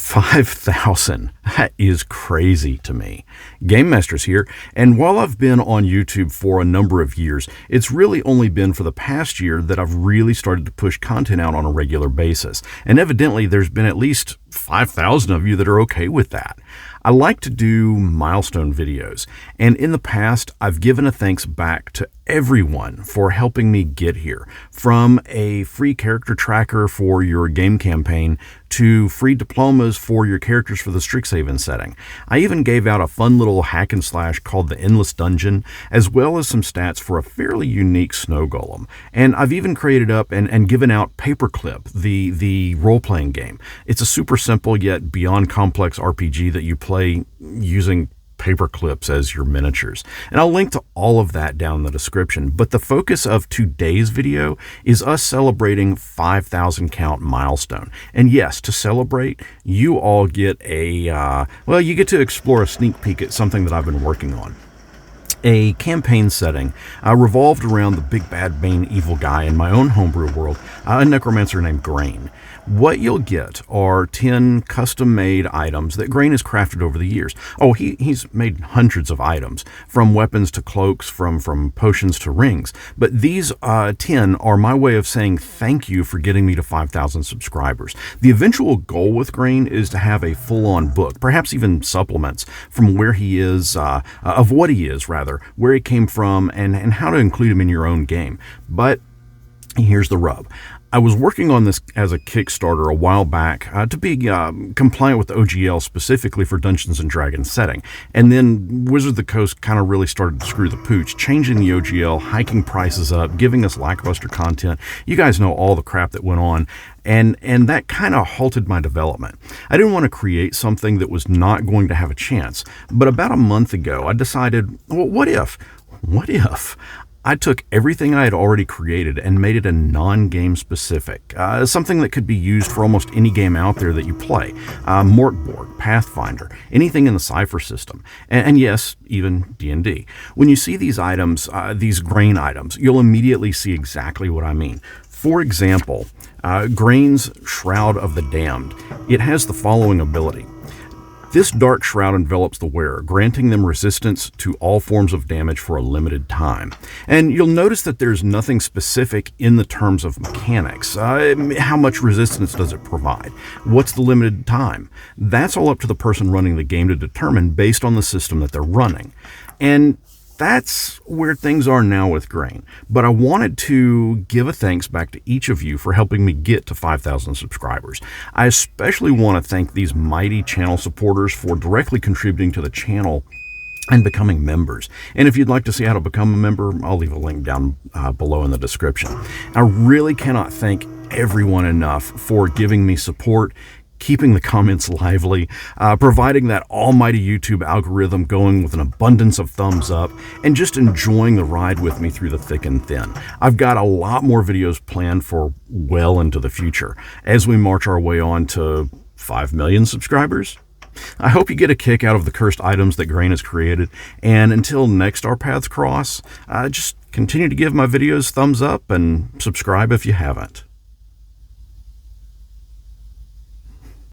5,000. That is crazy to me. GameMasters here, and while I've been on YouTube for a number of years, it's really only been for the past year that I've really started to push content out on a regular basis. And evidently there's been at least 5,000 of you that are okay with that. I like to do milestone videos, and in the past, I've given a thanks back to everyone for helping me get here, from a free character tracker for your game campaign to free diplomas for your characters for the Strixhaven setting. I even gave out a fun little hack and slash called the Endless Dungeon, as well as some stats for a fairly unique snow golem. And I've even created up and given out Paperclip, the role-playing game. It's a super simple yet beyond complex RPG that you play using paper clips as your miniatures. And I'll link to all of that down in the description. But the focus of today's video is us celebrating 5,000 count milestone. And yes, to celebrate, you all get you get to explore a sneak peek at something that I've been working on. A campaign setting revolved around the big bad main evil guy in my own homebrew world, a necromancer named Grain. What you'll get are 10 custom-made items that Grain has crafted over the years. Oh, he's made hundreds of items, from weapons to cloaks, from potions to rings. But these 10 are my way of saying thank you for getting me to 5,000 subscribers. The eventual goal with Grain is to have a full-on book, perhaps even supplements from where he is, of what he is, rather, where he came from, and how to include him in your own game. But here's the rub. I was working on this as a Kickstarter a while back to be compliant with OGL specifically for Dungeons & Dragons setting. And then Wizard of the Coast kind of really started to screw the pooch, changing the OGL, hiking prices up, giving us lackluster content. You guys know all the crap that went on. And that kind of halted my development. I didn't want to create something that was not going to have a chance. But about a month ago, I decided, well, what if I took everything I had already created and made it a non-game specific, something that could be used for almost any game out there that you play. Mork Borg, Pathfinder, anything in the Cypher system, and yes, even D&D. When you see these items, these Grain items, you'll immediately see exactly what I mean. For example, Grain's Shroud of the Damned. It has the following ability. This dark shroud envelops the wearer, granting them resistance to all forms of damage for a limited time. And you'll notice that there's nothing specific in the terms of mechanics. How much resistance does it provide? What's the limited time? That's all up to the person running the game to determine based on the system that they're running. And that's where things are now with Grain. But I wanted to give a thanks back to each of you for helping me get to 5,000 subscribers. I especially want to thank these mighty channel supporters for directly contributing to the channel and becoming members. And if you'd like to see how to become a member, I'll leave a link down below in the description. I really cannot thank everyone enough for giving me support, keeping the comments lively, providing that almighty YouTube algorithm going with an abundance of thumbs up, and just enjoying the ride with me through the thick and thin. I've got a lot more videos planned for well into the future as we march our way on to 5 million subscribers. I hope you get a kick out of the cursed items that Grain has created, and until next our paths cross, just continue to give my videos thumbs up and subscribe if you haven't.